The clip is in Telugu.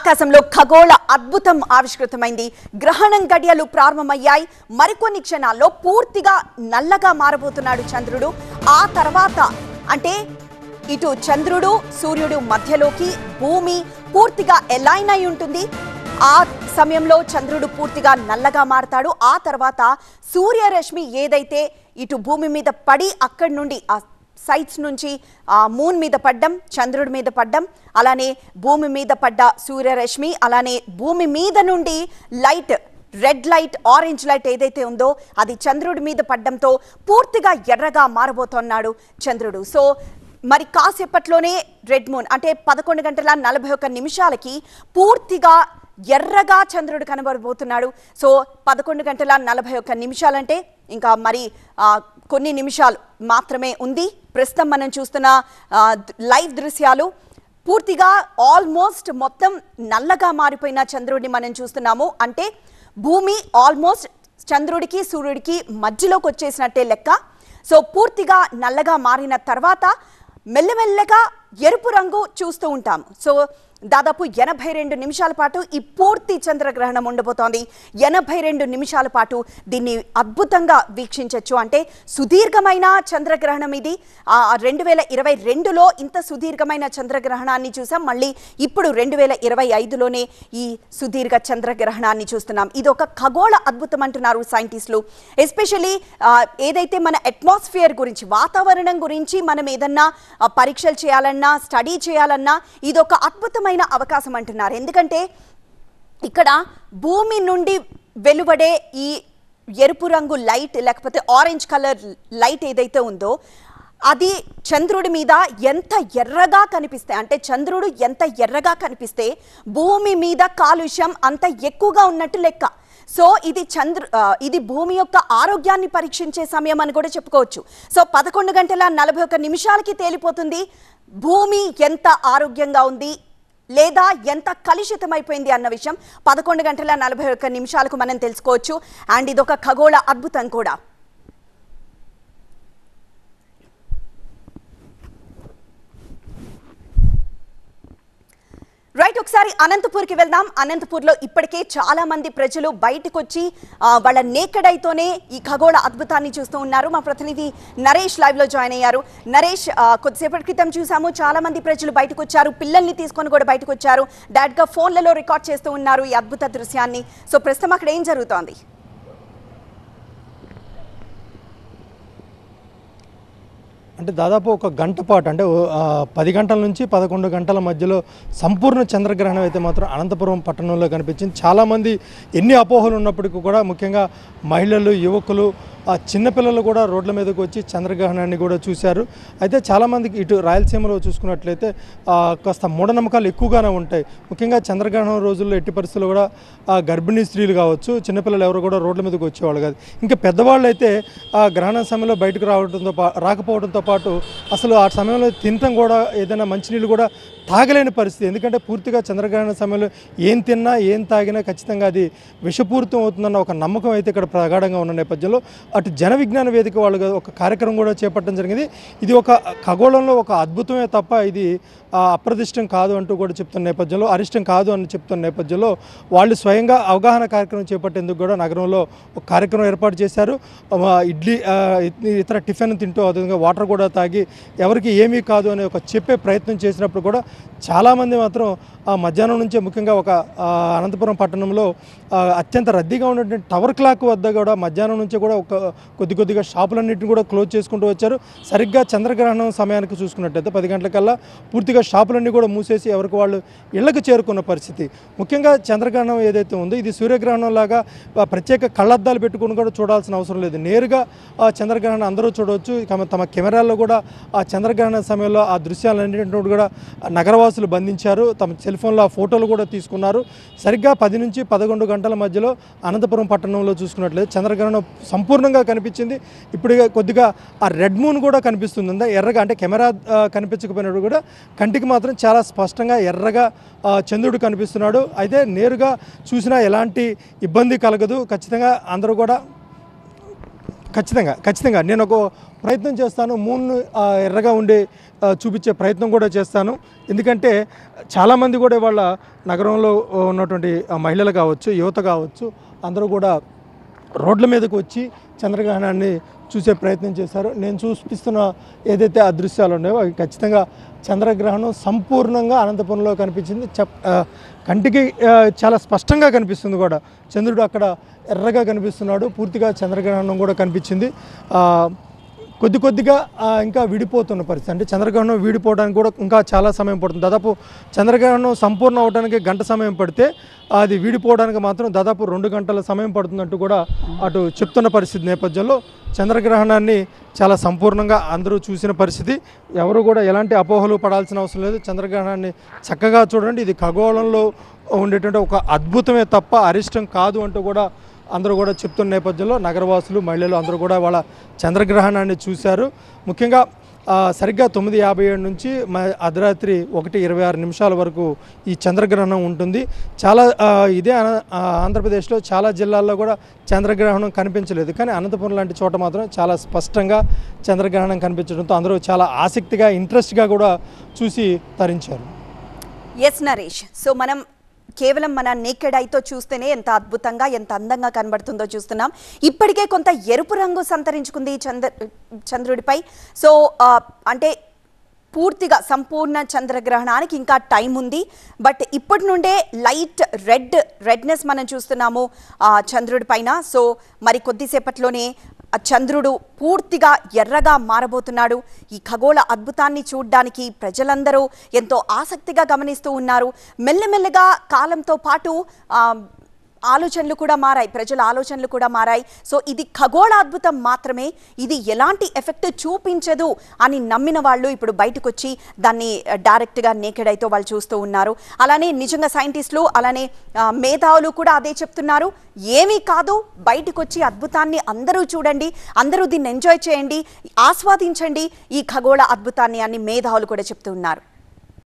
ఆకాశంలో ఖగోళ అద్భుతం ఆవిష్కృతమైంది. గ్రహణం గడియలు ప్రారంభమయ్యాయి. మరికొన్ని క్షణాల్లో పూర్తిగా నల్లగా మారబోతున్నాడు చంద్రుడు. ఆ తర్వాత అంటే ఇటు చంద్రుడు సూర్యుడు మధ్యలోకి భూమి పూర్తిగా అలైన్ అయి ఉంటుంది. ఆ సమయంలో చంద్రుడు పూర్తిగా నల్లగా మారతాడు. ఆ తర్వాత సూర్యరశ్మి ఏదైతే ఇటు భూమి మీద పడి అక్కడి నుండి సైట్స్ నుంచి మూన్ మీద పడ్డం, చంద్రుడి మీద పడ్డం, అలానే భూమి మీద పడ్డ సూర్యరశ్మి, అలానే భూమి మీద నుండి light, red light, orange light ఏదైతే ఉందో అది చంద్రుడి మీద పడ్డంతో పూర్తిగా ఎర్రగా మారబోతున్నాడు చంద్రుడు. సో మరి కాసేపట్లోనే రెడ్ మూన్ అంటే 11:41 పూర్తిగా ఎర్రగా చంద్రుడు కనబడబోతున్నాడు. సో 11:41 అంటే ఇంకా మరి కొన్ని నిమిషాలు మాత్రమే ఉంది. ప్రస్తుతం మనం చూస్తున్న లైవ్ దృశ్యాలు పూర్తిగా ఆల్మోస్ట్ మొత్తం నల్లగా మారిపోయిన చంద్రుడిని మనం చూస్తున్నాము. అంటే భూమి ఆల్మోస్ట్ చంద్రుడికి సూర్యుడికి మధ్యలోకి వచ్చేసినట్టే లెక్క. సో పూర్తిగా నల్లగా మారిన తర్వాత మెల్లమెల్లగా ఎరుపు రంగు చూస్తూ ఉంటాము. సో దాదాపు 82 నిమిషాల పాటు ఈ పూర్తి చంద్రగ్రహణం ఉండబోతోంది. 82 నిమిషాల పాటు దీన్ని అద్భుతంగా వీక్షించవచ్చు. అంటే సుదీర్ఘమైన చంద్రగ్రహణం ఇది. 2022లో ఇంత సుదీర్ఘమైన చంద్రగ్రహణాన్ని చూసాం. మళ్ళీ ఇప్పుడు 2025లోనే ఈ సుదీర్ఘ చంద్రగ్రహణాన్ని చూస్తున్నాం. ఇది ఒక ఖగోళ అద్భుతం అంటున్నారు సైంటిస్టులు. ఎస్పెషల్లీ ఏదైతే మన అట్మాస్ఫియర్ గురించి, వాతావరణం గురించి మనం ఏదన్నా పరీక్షలు చేయాలన్నా, స్టడీ చేయాలన్నా ఇది ఒక అద్భుతమైన అవకాశం అంటున్నారు. ఎందుకంటే ఇక్కడ భూమి నుండి వెలువడే ఈ ఎరుపు రంగు లైట్ లేకపోతే ఆరెంజ్ కలర్ లైట్ ఏదైతే ఉందో అది చంద్రుడి మీద ఎంత ఎర్రగా కనిపిస్తే, అంటే చంద్రుడు ఎంత ఎర్రగా కనిపిస్తే భూమి మీద కాలుష్యం అంత ఎక్కువగా ఉన్నట్టు లెక్క. సో ఇది భూమి యొక్క ఆరోగ్యాన్ని పరీక్షించే సమయం అని కూడా చెప్పుకోవచ్చు. సో 11:41 తేలిపోతుంది భూమి ఎంత ఆరోగ్యంగా ఉంది లేదా ఎంత కలుషితమైపోయింది అన్న విషయం 11:41 మనం తెలుసుకోవచ్చు. అండ్ ఇదొక ఖగోళ అద్భుతం కూడా. రైట్, ఒకసారి అనంతపూర్కి వెళ్దాం. అనంతపూర్లో ఇప్పటికే చాలా మంది ప్రజలు బయటకు వచ్చి వాళ్ళ నేకెడ్ ఐతోనే ఈ ఖగోళ అద్భుతాన్ని చూస్తూ ఉన్నారు. మా ప్రతినిధి నరేష్ లైవ్ లో జాయిన్ అయ్యారు. నరేష్, కొద్దిసేపటి క్రితం చూసాము చాలా మంది ప్రజలు బయటకు వచ్చారు, పిల్లల్ని తీసుకొని కూడా బయటకు వచ్చారు, డైరెక్ట్ గా ఫోన్లలో రికార్డ్ చేస్తూ ఉన్నారు ఈ అద్భుత దృశ్యాన్ని. సో ప్రస్తుతం అక్కడ ఏం జరుగుతోంది? అంటే దాదాపు ఒక గంట పాటు, అంటే 10 గంటల నుంచి 11 గంటల మధ్యలో సంపూర్ణ చంద్రగ్రహణం అయితే మాత్రం అనంతపురం పట్టణంలో కనిపించింది. చాలామంది ఎన్ని అపోహలు ఉన్నప్పటికీ కూడా, ముఖ్యంగా మహిళలు, యువకులు, చిన్నపిల్లలు కూడా రోడ్ల మీదకి వచ్చి చంద్రగ్రహణాన్ని కూడా చూశారు. అయితే చాలామందికి ఇటు రాయలసీమలో చూసుకున్నట్లయితే కాస్త మూఢనమ్మకాలు ఎక్కువగానే ఉంటాయి. ముఖ్యంగా చంద్రగ్రహణం రోజుల్లో ఎట్టి పరిస్థితుల్లో కూడా గర్భిణీ స్త్రీలు కావచ్చు, చిన్నపిల్లలు ఎవరు కూడా రోడ్ల మీదకి వచ్చేవాళ్ళు కాదు. ఇంకా పెద్దవాళ్ళు అయితే గ్రహణ సమయంలో బయటకు రాకపోవడంతో పాటు అసలు ఆ సమయంలో తినటం కూడా, ఏదైనా మంచినీళ్ళు కూడా తాగలేని పరిస్థితి. ఎందుకంటే పూర్తిగా చంద్రగ్రహణ సమయంలో ఏం తిన్నా ఏం తాగినా ఖచ్చితంగా అది విషపూరితం అవుతుందన్న ఒక నమ్మకం అయితే ఇక్కడ ప్రగాఢంగా ఉన్న నేపథ్యంలో అటు జన విజ్ఞాన వేదిక వాళ్ళు ఒక కార్యక్రమం కూడా చేపట్టడం జరిగింది. ఇది ఒక ఖగోళంలో ఒక అద్భుతమే తప్ప ఇది అప్రదిష్టం కాదు అంటూ కూడా చెప్తున్న నేపథ్యంలో, అరిష్టం కాదు అని చెప్తున్న నేపథ్యంలో వాళ్ళు స్వయంగా అవగాహన కార్యక్రమం చేపట్టేందుకు కూడా నగరంలో ఒక కార్యక్రమం ఏర్పాటు చేశారు. ఇడ్లీ, ఇతర టిఫిన్ తింటూ అదేవిధంగా వాటర్ కూడా తాగి ఎవరికి ఏమీ కాదు అనే ఒక చెప్పే ప్రయత్నం చేసినప్పుడు కూడా చాలామంది మాత్రం మధ్యాహ్నం నుంచే, ముఖ్యంగా ఒక అనంతపురం పట్టణంలో అత్యంత రద్దీగా ఉన్నటువంటి టవర్ క్లాక్ వద్ద కూడా మధ్యాహ్నం నుంచి కూడా ఒక కొద్దిగా షాపులన్నింటినీ కూడా క్లోజ్ చేసుకుంటూ వచ్చారు. సరిగ్గా చంద్రగ్రహణం సమయానికి చూసుకున్నట్లయితే 10 గంటలకల్లా పూర్తిగా షాపులన్నీ కూడా మూసేసి ఎవరికి వాళ్ళు ఇళ్లకు చేరుకున్న పరిస్థితి. ముఖ్యంగా చంద్రగ్రహణం ఏదైతే ఉందో ఇది సూర్యగ్రహణం లాగా ప్రత్యేక కళ్ళద్దాలు పెట్టుకుని కూడా చూడాల్సిన అవసరం లేదు. నేరుగా చంద్రగ్రహణం అందరూ చూడవచ్చు. తమ కెమెరాల్లో కూడా ఆ చంద్రగ్రహణ సమయంలో ఆ దృశ్యాలన్నింటినీ కూడా నగరవాసులు బంధించారు. తమ సెల్ ఫోన్లో ఆ ఫోటోలు కూడా తీసుకున్నారు. సరిగ్గా 10 నుంచి 11 గంటల మధ్యలో అనంతపురం పట్టణంలో చూసుకున్నట్లయితే చంద్రగ్రహణం సంపూర్ణంగా కనిపించింది. ఇప్పుడు కొద్దిగా ఆ రెడ్ మూన్ కూడా కనిపిస్తుంది ఎర్రగా, అంటే కెమెరా కనిపించకపోయినప్పుడు కూడా కంటికి మాత్రం చాలా స్పష్టంగా ఎర్రగా చంద్రుడు కనిపిస్తున్నాడు. అయితే నేరుగా చూసినా ఎలాంటి ఇబ్బంది కలగదు. ఖచ్చితంగా అందరూ కూడా ఖచ్చితంగా నేను ఒక ప్రయత్నం చేస్తాను. మూన్ను ఎర్రగా ఉండే చూపించే ప్రయత్నం కూడా చేస్తాను. ఎందుకంటే చాలామంది కూడా వాళ్ళ నగరంలో ఉన్నటువంటి మహిళలు కావచ్చు, యువత కావచ్చు, అందరూ కూడా రోడ్ల మీదకు వచ్చి చంద్రగ్రహణాన్ని చూసే ప్రయత్నం చేశారు. నేను చూపిస్తున్న ఏదైతే అదృశ్యాలు ఉన్నాయో అవి ఖచ్చితంగా చంద్రగ్రహణం సంపూర్ణంగా అనంతపురంలో కనిపించింది. కంటికి చాలా స్పష్టంగా కనిపిస్తుంది కూడా. చంద్రుడు అక్కడ ఎర్రగా కనిపిస్తున్నాడు. పూర్తిగా చంద్రగ్రహణం కూడా కనిపించింది. కొద్దిగా ఇంకా విడిపోతున్న పరిస్థితి. అంటే చంద్రగ్రహణం విడిపోవడానికి కూడా ఇంకా చాలా సమయం పడుతుంది. దాదాపు చంద్రగ్రహణం సంపూర్ణ అవడానికి గంట సమయం పడితే అది విడిపోవడానికి మాత్రం దాదాపు 2 గంటల సమయం పడుతుందంటూ కూడా అటు చెప్తున్న పరిస్థితి నేపథ్యంలో చంద్రగ్రహణాన్ని చాలా సంపూర్ణంగా అందరూ చూసిన పరిస్థితి. ఎవరు కూడా ఎలాంటి అపోహలు పడాల్సిన అవసరం లేదు. చంద్రగ్రహణాన్ని చక్కగా చూడండి. ఇది ఖగోళంలో ఉండేటువంటి ఒక అద్భుతమే తప్ప అరిష్టం కాదు అంటూ కూడా అందరూ కూడా చెప్తున్న నేపథ్యంలో నగరవాసులు, మహిళలు అందరూ కూడా వాళ్ళ చంద్రగ్రహణాన్ని చూశారు. ముఖ్యంగా సరిగ్గా 9:57 నుంచి అర్ధరాత్రి 1:26 వరకు ఈ చంద్రగ్రహణం ఉంటుంది. చాలా ఇదే ఆంధ్రప్రదేశ్లో చాలా జిల్లాల్లో కూడా చంద్రగ్రహణం కనిపించలేదు. కానీ అనంతపురం లాంటి చోట మాత్రం చాలా స్పష్టంగా చంద్రగ్రహణం కనిపించడంతో అందరూ చాలా ఆసక్తిగా, ఇంట్రెస్ట్గా కూడా చూసి తరించారు. ఎస్ నరేష్, సో మనం కేవలం మన నేకెడ్ ఐతో చూస్తేనే ఎంత అద్భుతంగా, ఎంత అందంగా కనబడుతుందో చూస్తున్నాం. ఇప్పటికే కొంత ఎరుపు రంగు సంతరించుకుంది చంద్రుడిపై. సో అంటే పూర్తిగా సంపూర్ణ చంద్రగ్రహణానికి ఇంకా టైం ఉంది. బట్ ఇప్పటి నుండే లైట్ రెడ్నెస్ మనం చూస్తున్నాము చంద్రుడి పైన. సో మరి కొద్దిసేపట్లోనే చంద్రుడు పూర్తిగా ఎర్రగా మారబోతున్నాడు. ఈ ఖగోళ అద్భుతాన్ని చూడడానికి ప్రజలందరూ ఎంతో ఆసక్తిగా గమనిస్తూ ఉన్నారు. మెల్లమెల్లగా కాలంతో పాటు ఆలోచనలు కూడా మారాయి, ప్రజల ఆలోచనలు కూడా మారాయి. సో ఇది ఖగోళ అద్భుతం మాత్రమే, ఇది ఎలాంటి ఎఫెక్ట్ చూపించదు అని నమ్మిన వాళ్ళు ఇప్పుడు బయటకు వచ్చి దాన్ని డైరెక్ట్గా నేకెడ్ ఐతో వాళ్ళు చూస్తూ ఉన్నారు. అలానే నిజంగా సైంటిస్టులు, అలానే మేధావులు కూడా అదే చెప్తున్నారు. ఏమీ కాదు, బయటకు వచ్చి అద్భుతాన్ని అందరూ చూడండి, అందరూ దీన్ని ఎంజాయ్ చేయండి, ఆస్వాదించండి ఈ ఖగోళ అద్భుతాన్ని అని మేధావులు కూడా చెప్తూ ఉన్నారు.